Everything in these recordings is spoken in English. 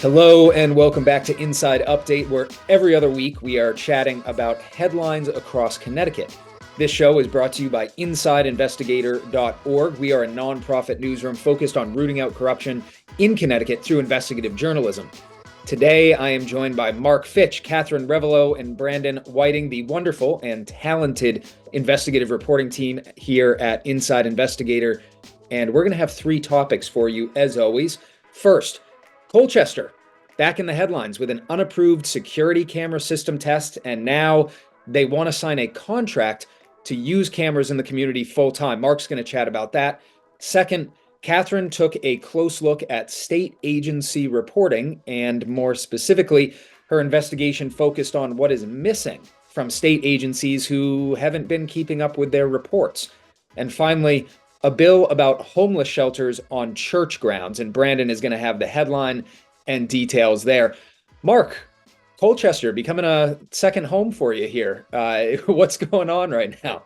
Hello and welcome back to Inside Update, where every other week we are chatting about headlines across Connecticut. This show is brought to you by InsideInvestigator.org. We are a nonprofit newsroom focused on rooting out corruption in Connecticut through investigative journalism. Today, I am joined by Mark Fitch, Catherine Revelo, and Brandon Whiting, the wonderful and talented investigative reporting team here at Inside Investigator. And we're going to have three topics for you, as always. First, Colchester, back in the headlines with an unapproved security camera system test, and now they want to sign a contract to use cameras in the community full time. Mark's going to chat about that. Second, Catherine took a close look at state agency reporting, and more specifically, her investigation focused on what is missing from state agencies who haven't been keeping up with their reports. And finally, a bill about homeless shelters on church grounds, and Brandon is going to have the headline and details there. Mark, Colchester becoming a second home for you here. What's going on right now?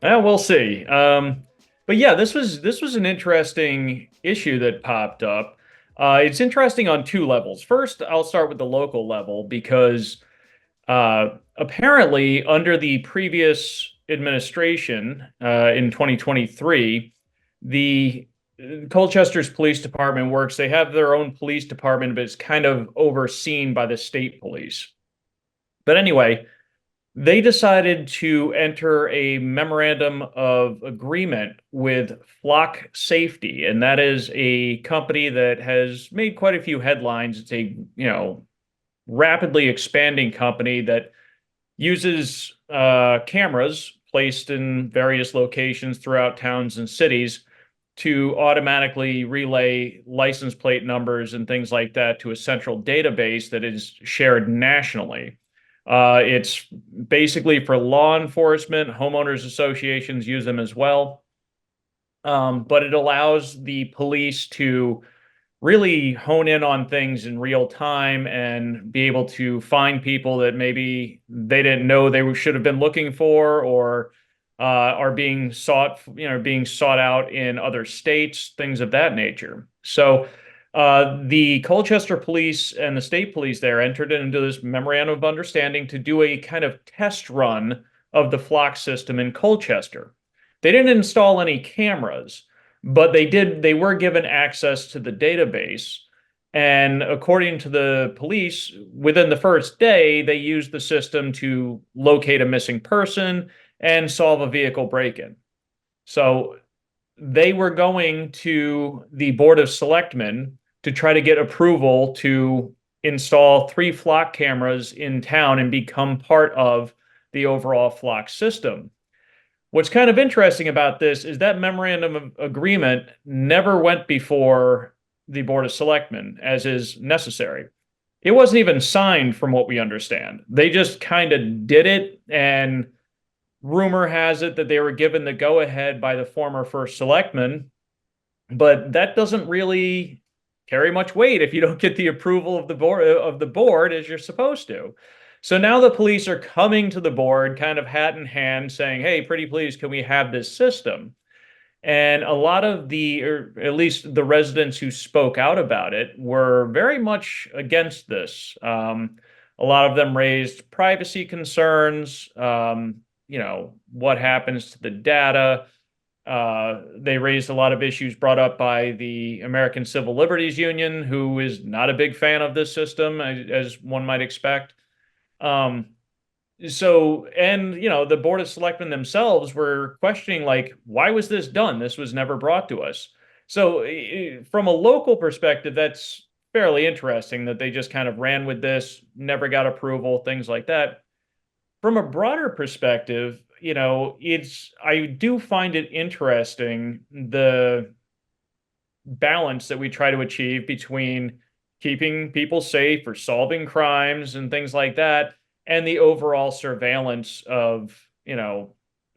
We'll see. But yeah, this was an interesting issue that popped up. It's interesting on two levels. First, I'll start with the local level because apparently, under the previous administration in 2023, the Colchester's police department works. They have their own police department, but it's kind of overseen by the state police. But anyway, they decided to enter a memorandum of agreement with Flock Safety, and that is a company that has made quite a few headlines. It's a rapidly expanding company that uses cameras placed in various locations throughout towns and cities to automatically relay license plate numbers and things like that to a central database that is shared nationally. It's basically for law enforcement. Homeowners associations use them as well. But it allows the police to really hone in on things in real time and be able to find people that maybe they didn't know they should have been looking for, or are being sought out in other states, things of that nature. So the Colchester police and the state police there entered into this memorandum of understanding to do a kind of test run of the Flock system in Colchester. They didn't install any cameras, but they were given access to the database. And according to the police, within the first day, they used the system to locate a missing person and solve a vehicle break-in. So they were going to the Board of Selectmen to try to get approval to install 3 Flock cameras in town and become part of the overall Flock system. What's kind of interesting about this is that memorandum of agreement never went before the Board of Selectmen, as is necessary. It wasn't even signed, from what we understand. They just kind of did it, and rumor has it that they were given the go-ahead by the former first selectman, but that doesn't really carry much weight if you don't get the approval of the board as you're supposed to. So now the police are coming to the board, kind of hat in hand, saying, "Hey, pretty please, can we have this system?" And a lot of or at least the residents who spoke out about it, were very much against this. A lot of them raised privacy concerns. What happens to the data? They raised a lot of issues brought up by the American Civil Liberties Union, who is not a big fan of this system, as one might expect. The Board of Selectmen themselves were questioning, like, why was this done? This was never brought to us. So from a local perspective, that's fairly interesting that they just kind of ran with this, never got approval, things like that. From a broader perspective, I do find it interesting, the balance that we try to achieve between keeping people safe or solving crimes and things like that, and the overall surveillance of,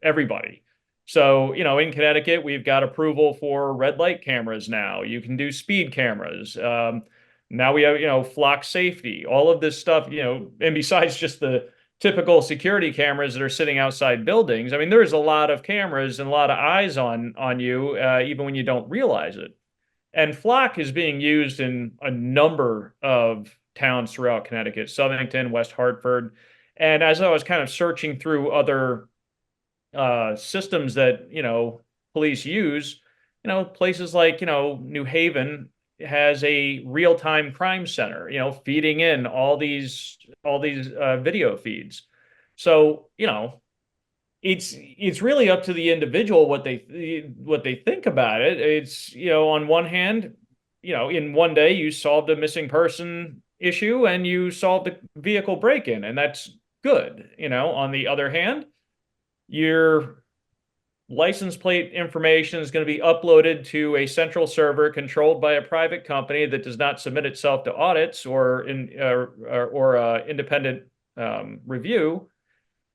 everybody. So, in Connecticut, we've got approval for red light cameras now. You can do speed cameras. Now we have, flock safety, all of this stuff, and besides just the typical security cameras that are sitting outside buildings, I mean, there's a lot of cameras and a lot of eyes on you, even when you don't realize it. And Flock is being used in a number of towns throughout Connecticut, Southington, West Hartford. And as I was kind of searching through other systems that, police use, places like, New Haven has a real-time crime center, feeding in all these video feeds. So, it's really up to the individual what they think about it. It's, on one hand, in one day you solved a missing person issue and you solved a vehicle break-in, and that's good. On the other hand, your license plate information is going to be uploaded to a central server controlled by a private company that does not submit itself to audits or independent review,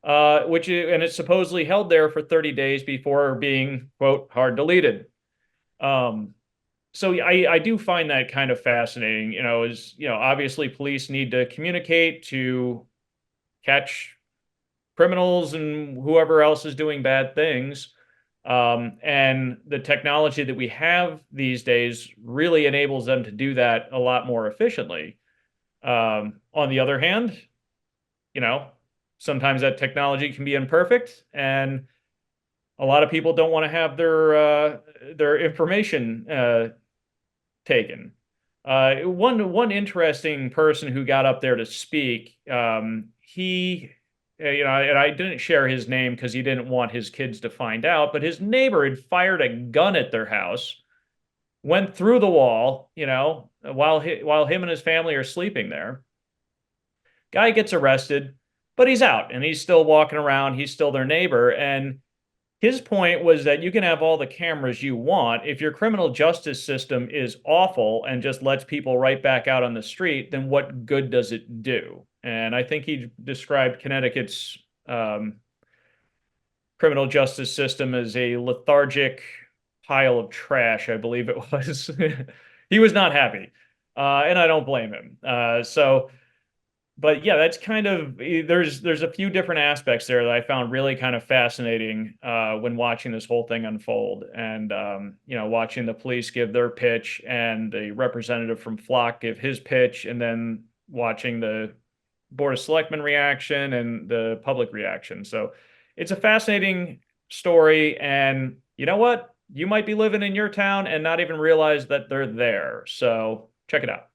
and it's supposedly held there for 30 days before being, quote, hard deleted. So I do find that kind of fascinating. Obviously police need to communicate to catch criminals and whoever else is doing bad things. And the technology that we have these days really enables them to do that a lot more efficiently. On the other hand, you know, sometimes that technology can be imperfect, and a lot of people don't want to have their information taken. One interesting person who got up there to speak, he, and I didn't share his name because he didn't want his kids to find out, but his neighbor had fired a gun at their house, went through the wall, while him and his family are sleeping there. Guy gets arrested, but he's out and he's still walking around. He's still their neighbor. And his point was that you can have all the cameras you want. If your criminal justice system is awful and just lets people right back out on the street, then what good does it do? And I think he described Connecticut's criminal justice system as a lethargic pile of trash, I believe it was. He was not happy, and I don't blame him. But yeah, that's kind of, there's a few different aspects there that I found really kind of fascinating when watching this whole thing unfold, and watching the police give their pitch and the representative from Flock give his pitch, and then watching the Board of Selectmen reaction and the public reaction. So it's a fascinating story, and you know what? You might be living in your town and not even realize that they're there. So check it out.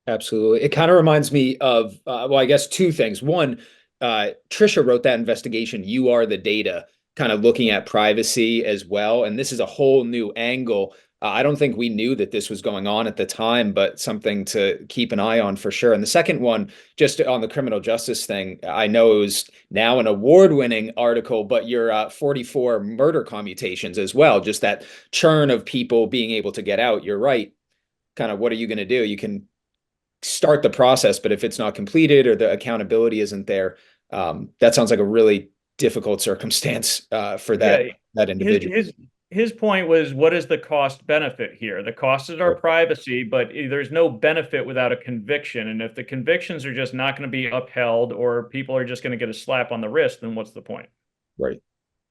Absolutely. It kind of reminds me of, well, I guess two things. One, Trisha wrote that investigation, You Are the Data, kind of looking at privacy as well. And this is a whole new angle. I don't think we knew that this was going on at the time, but something to keep an eye on for sure. And the second one, just on the criminal justice thing, I know it was now an award-winning article, but your 44 murder commutations as well, just that churn of people being able to get out. You're right. Kind of what are you going to do? You can start the process, but if it's not completed or the accountability isn't there, that sounds like a really difficult circumstance for Yeah, that his individual. his his point was, what is the cost benefit here? The cost is our privacy, but there's no benefit without a conviction. And if the convictions are just not going to be upheld, or people are just going to get a slap on the wrist, then what's the point? Right,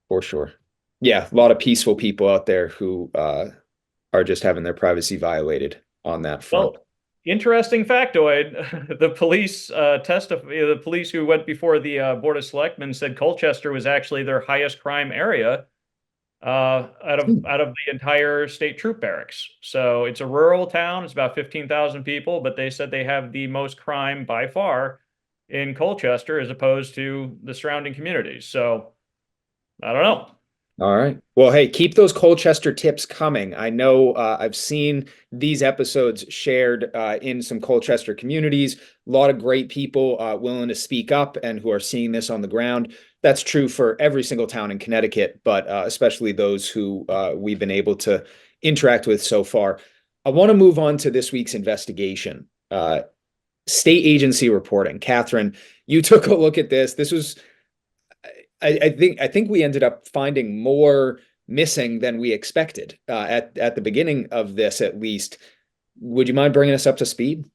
for sure. Yeah, a lot of peaceful people out there who are just having their privacy violated on that front. Well, interesting factoid: the police the police who went before the Board of Selectmen said Colchester was actually their highest crime area out of the entire state troop barracks. So it's a rural town. It's about 15,000 people, but they said they have the most crime by far in Colchester as opposed to the surrounding communities. So I don't know. All right. Well, hey, keep those Colchester tips coming. I know I've seen these episodes shared in some Colchester communities. A lot of great people willing to speak up and who are seeing this on the ground. That's true for every single town in Connecticut, but especially those who we've been able to interact with so far. I want to move on to this week's investigation. State agency reporting. Catherine, you took a look at this. This was I think we ended up finding more missing than we expected at the beginning of this, at least. Would you mind bringing us up to speed?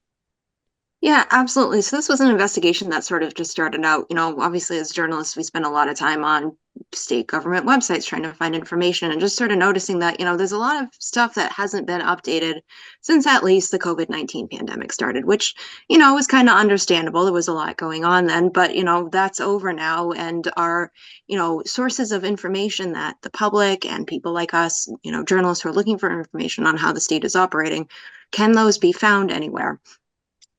Yeah, absolutely. So this was an investigation that sort of just started out, obviously as journalists, we spend a lot of time on state government websites trying to find information and just sort of noticing that, there's a lot of stuff that hasn't been updated since at least the COVID-19 pandemic started, which, was kind of understandable. There was a lot going on then, but, that's over now. And our, sources of information that the public and people like us, journalists who are looking for information on how the state is operating, can those be found anywhere?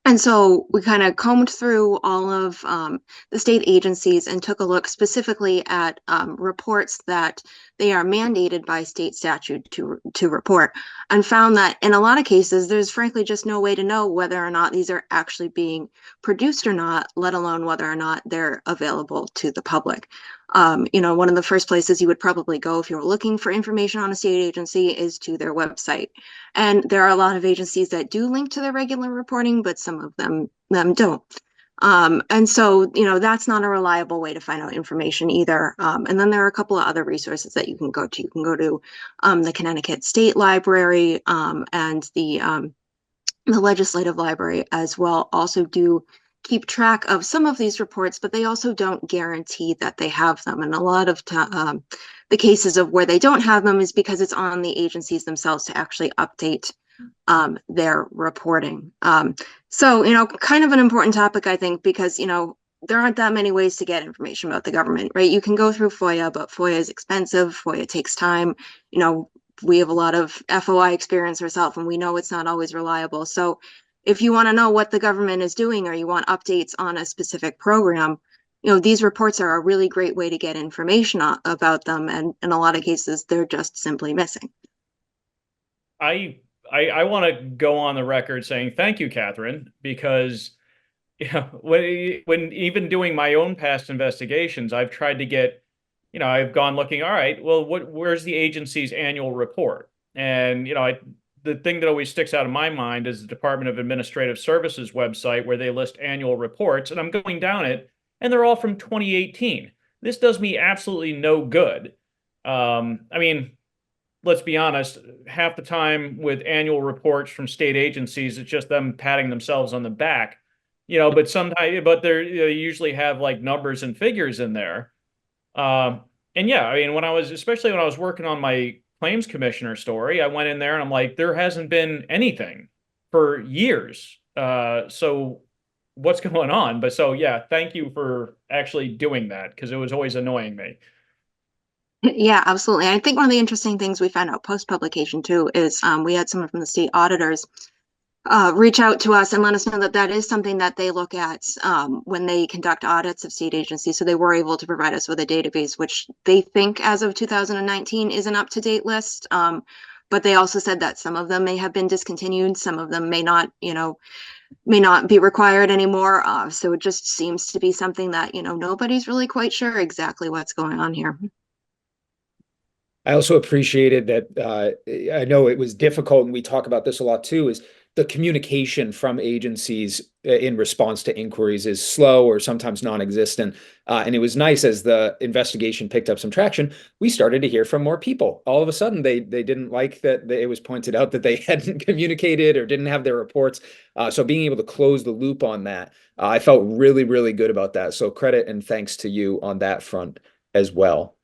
And so we kind of combed through all of the state agencies and took a look specifically at reports that they are mandated by state statute to report, and found that in a lot of cases, there's frankly just no way to know whether or not these are actually being produced or not, let alone whether or not they're available to the public. One of the first places you would probably go if you were looking for information on a state agency is to their website. And there are a lot of agencies that do link to their regular reporting, but some of them don't. And so, that's not a reliable way to find out information either. And then there are a couple of other resources that you can go to. You can go to the Connecticut State Library and the Legislative Library as well. Also do keep track of some of these reports, but they also don't guarantee that they have them. And a lot of the cases of where they don't have them is because it's on the agencies themselves to actually update their reporting. So, kind of an important topic, I think, because, there aren't that many ways to get information about the government, right? You can go through FOIA, but FOIA is expensive. FOIA takes time. We have a lot of FOI experience ourselves, and we know it's not always reliable. So if you want to know what the government is doing or you want updates on a specific program, these reports are a really great way to get information about them. And in a lot of cases, they're just simply missing. I want to go on the record saying thank you, Catherine, because when even doing my own past investigations, I've tried to get, I've gone looking, all right, well, where's the agency's annual report? And, the thing that always sticks out of my mind is the Department of Administrative Services website where they list annual reports, and I'm going down it, and they're all from 2018. This does me absolutely no good. I mean, let's be honest, half the time with annual reports from state agencies, it's just them patting themselves on the back, but sometimes, but they usually have like numbers and figures in there. And yeah, I mean, especially when I was working on my claims commissioner story, I went in there and I'm like, there hasn't been anything for years. So what's going on? But so, yeah, thank you for actually doing that because it was always annoying me. Yeah, absolutely. I think one of the interesting things we found out post publication too is we had someone from the state auditors reach out to us and let us know that that is something that they look at when they conduct audits of state agencies. So they were able to provide us with a database, which they think as of 2019 is an up-to-date list. But they also said that some of them may have been discontinued, some of them may not, may not be required anymore. So it just seems to be something that, nobody's really quite sure exactly what's going on here. I also appreciated that. I know it was difficult, and we talk about this a lot too, is the communication from agencies in response to inquiries is slow or sometimes non-existent. And it was nice as the investigation picked up some traction, we started to hear from more people. All of a sudden, they didn't like that it was pointed out that they hadn't communicated or didn't have their reports. So being able to close the loop on that, I felt really, really good about that. So credit and thanks to you on that front as well.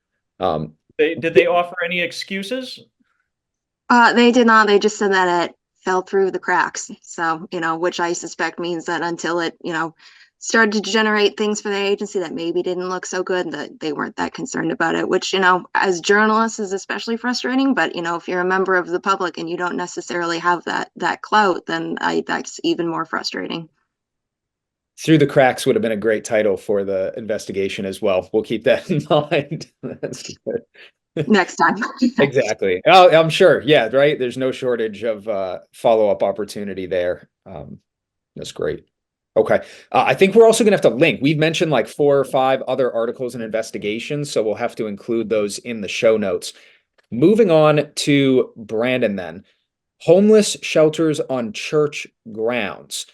Did they offer any excuses? They did not. They just said that it fell through the cracks. So, which I suspect means that until it, started to generate things for the agency that maybe didn't look so good, that they weren't that concerned about it, which, as journalists is especially frustrating. But, if you're a member of the public and you don't necessarily have that clout, then that's even more frustrating. Through the cracks would have been a great title for the investigation as well. We'll keep that in mind. That's good. Next time. Exactly. Oh, I'm sure. Yeah, right. There's no shortage of follow-up opportunity there. That's great. Okay. I think we're also going to have to link. We've mentioned like 4 or 5 other articles and investigations, so we'll have to include those in the show notes. Moving on to Brandon then. Homeless shelters on church grounds.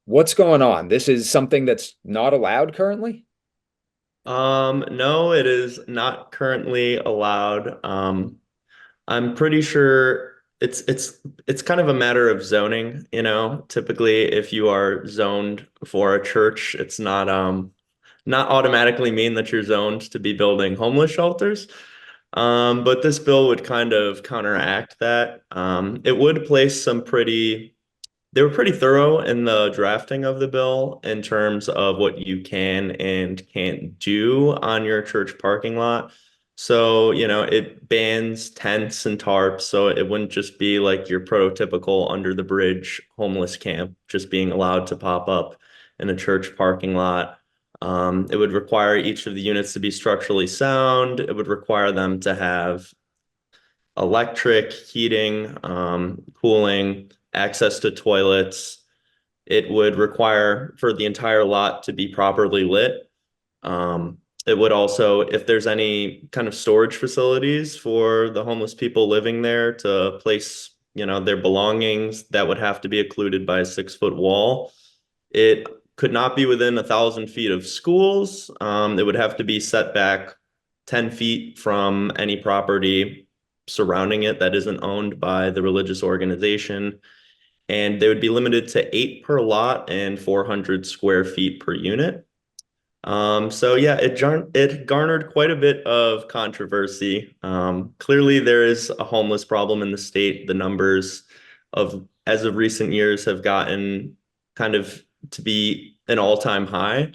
What's going on? This is something that's not allowed currently? No, it is not currently allowed. I'm pretty sure it's kind of a matter of zoning. Typically if you are zoned for a church, it's not automatically mean that you're zoned to be building homeless shelters. But this bill would kind of counteract that. It would place they were pretty thorough in the drafting of the bill in terms of what you can and can't do on your church parking lot. So, it bans tents and tarps, so it wouldn't just be like your prototypical under the bridge homeless camp just being allowed to pop up in a church parking lot. It would require each of the units to be structurally sound. It would require them to have electric, heating, cooling, access to toilets. It would require for the entire lot to be properly lit. It would also, if there's any kind of storage facilities for the homeless people living there to place, their belongings, that would have to be occluded by a 6-foot wall. It could not be within 1,000 feet of schools. It would have to be set back 10 feet from any property surrounding it that isn't owned by the religious organization. And they would be limited to 8 per lot and 400 square feet per unit. So yeah, it garnered quite a bit of controversy. Clearly, there is a homeless problem in the state. The numbers of as of recent years have gotten kind of to be an all-time high.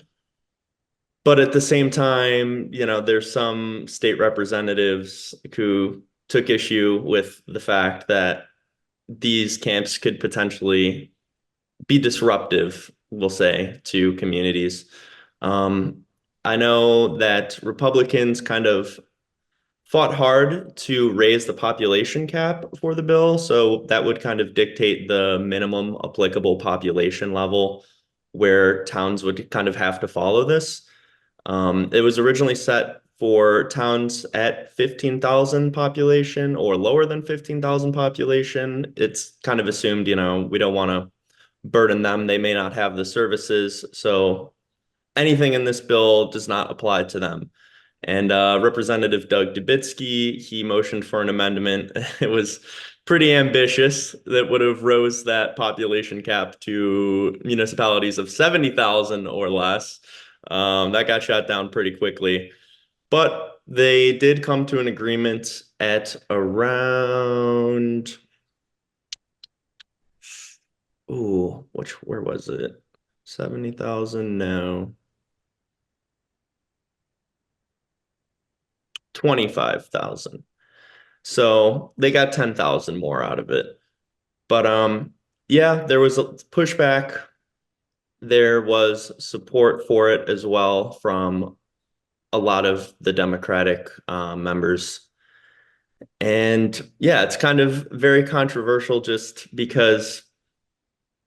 But at the same time, there's some state representatives who took issue with the fact that these camps could potentially be disruptive, we'll say, to communities. Um, I know that Republicans kind of fought hard to raise the population cap for the bill, so that would kind of dictate the minimum applicable population level where towns would kind of have to follow this. It was originally set for towns at 15,000 population or lower than 15,000 population. It's kind of assumed, we don't want to burden them. They may not have the services. So anything in this bill does not apply to them. And Representative Doug Dubitsky, he motioned for an amendment. It was pretty ambitious that would have rose that population cap to municipalities of 70,000 or less. That got shot down pretty quickly. But they did come to an agreement at around, where was it? 70,000? No. 25,000. So they got 10,000 more out of it. But yeah, there was a pushback. There was support for it as well from a lot of the Democratic members. And yeah, it's kind of very controversial just because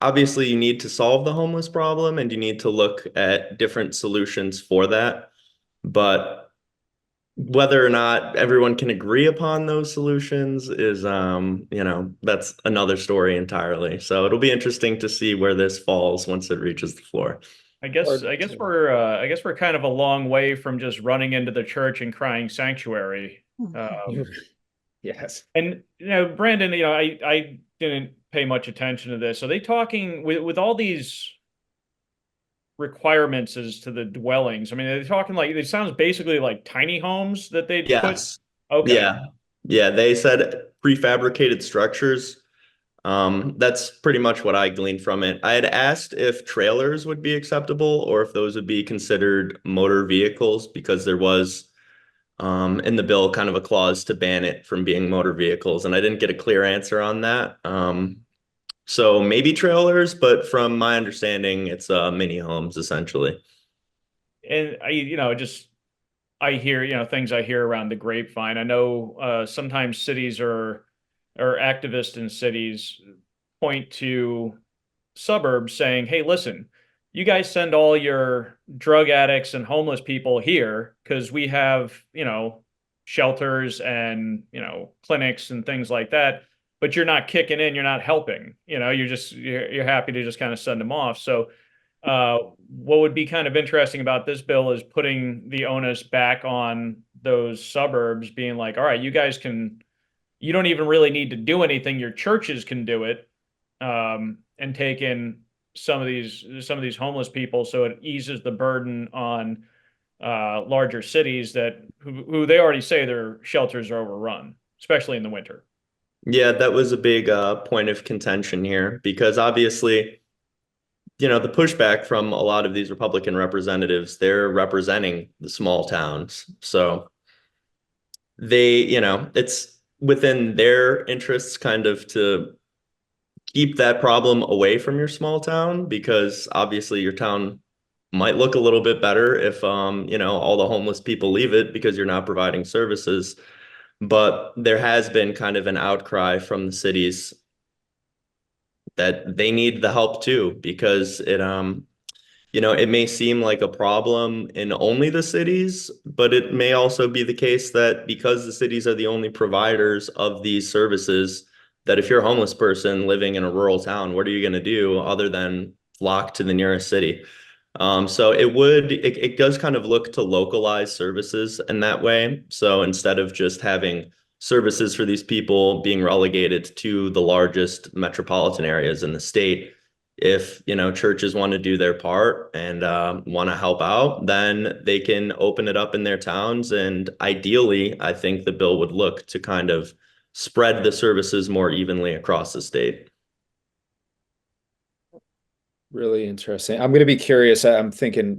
obviously you need to solve the homeless problem and you need to look at different solutions for that. But whether or not everyone can agree upon those solutions is, that's another story entirely. So it'll be interesting to see where this falls once it reaches the floor. I guess we're kind of a long way from just running into the church and crying sanctuary. Yes. And Brandon, I didn't pay much attention to this. Are they talking with all these requirements as to the dwellings? I mean, are they talking like it sounds basically like tiny homes that they'd Yes. put? Okay. Yeah. Yeah. They said prefabricated structures. That's pretty much what I gleaned from it. I had asked if trailers would be acceptable or if those would be considered motor vehicles because there was in the bill kind of a clause to ban it from being motor vehicles, and I didn't get a clear answer on that. So maybe trailers, but from my understanding, it's mini homes essentially. And I hear, things I hear around the grapevine. I know sometimes cities or activists in cities point to suburbs saying, hey, listen, you guys send all your drug addicts and homeless people here because we have, shelters and, clinics and things like that, but you're not kicking in, you're not helping, you're happy to just kind of send them off. So what would be kind of interesting about this bill is putting the onus back on those suburbs being like, all right, you don't even really need to do anything. Your churches can do it and take in some of these homeless people, so it eases the burden on larger cities who they already say their shelters are overrun, especially in the winter. Yeah, that was a big point of contention here because obviously, the pushback from a lot of these Republican representatives, they're representing the small towns. So it's within their interests kind of to keep that problem away from your small town because obviously your town might look a little bit better if all the homeless people leave it because you're not providing services. But there has been kind of an outcry from the cities that they need the help too because it may seem like a problem in only the cities, but it may also be the case that because the cities are the only providers of these services, that if you're a homeless person living in a rural town, what are you going to do other than flock to the nearest city? So it does kind of look to localize services in that way. So instead of just having services for these people being relegated to the largest metropolitan areas in the state, if churches want to do their part and want to help out, then they can open it up in their towns. And ideally, I think the bill would look to kind of spread the services more evenly across the state. Really interesting. I'm going to be curious. I'm thinking,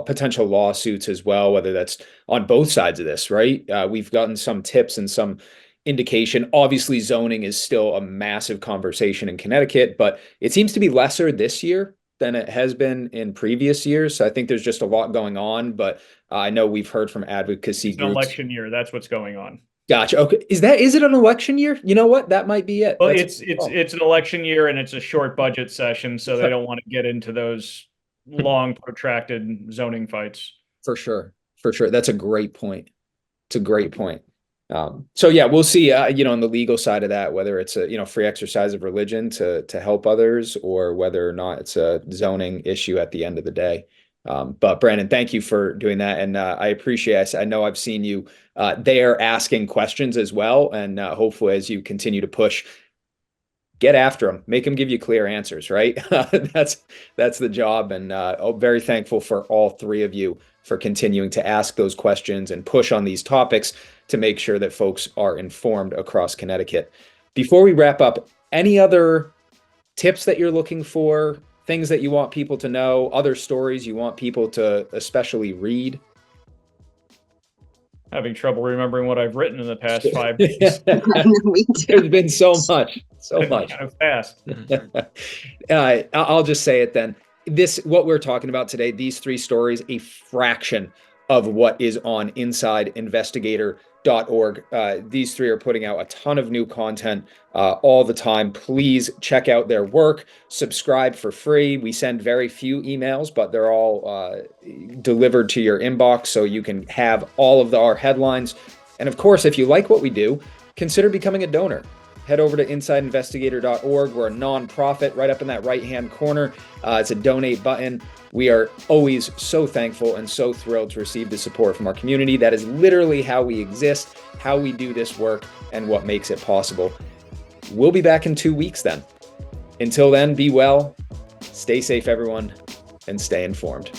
potential lawsuits as well, whether that's on both sides of this, right? We've gotten some tips and some indication. Obviously, zoning is still a massive conversation in Connecticut, but it seems to be lesser this year than it has been in previous years. So I think there's just a lot going on, but I know we've heard from advocacy It's an groups. election year. That's what's going on. Gotcha. Okay. Is it an election year? You know what? That might be it. Well, it's an election year and it's a short budget session, so they don't want to get into those long protracted zoning fights. For sure. For sure. That's a great point. It's a great point. So yeah, we'll see, on the legal side of that, whether it's a, free exercise of religion to help others or whether or not it's a zoning issue at the end of the day. But Brandon, thank you for doing that. And I appreciate it. I know I've seen you there asking questions as well. And hopefully as you continue to push, get after them, make them give you clear answers, right? That's the job. And very thankful for all three of you for continuing to ask those questions and push on these topics to make sure that folks are informed across Connecticut. Before we wrap up, any other tips that you're looking for, things that you want people to know, other stories you want people to especially read? Having trouble remembering what I've written in the past 5 days. Me too. There's been so much. Kind of fast. I'll just say it then. What we're talking about today, these three stories, a fraction of what is on InsideInvestigator.org. These three are putting out a ton of new content all the time. Please check out their work. Subscribe for free. We send very few emails, but they're all delivered to your inbox so you can have all of our headlines. And of course, if you like what we do, consider becoming a donor. Head over to InsideInvestigator.org. We're a nonprofit right up in that right-hand corner. It's a donate button. We are always so thankful and so thrilled to receive the support from our community. That is literally how we exist, how we do this work, and what makes it possible. We'll be back in 2 weeks then. Until then, be well, stay safe, everyone, and stay informed.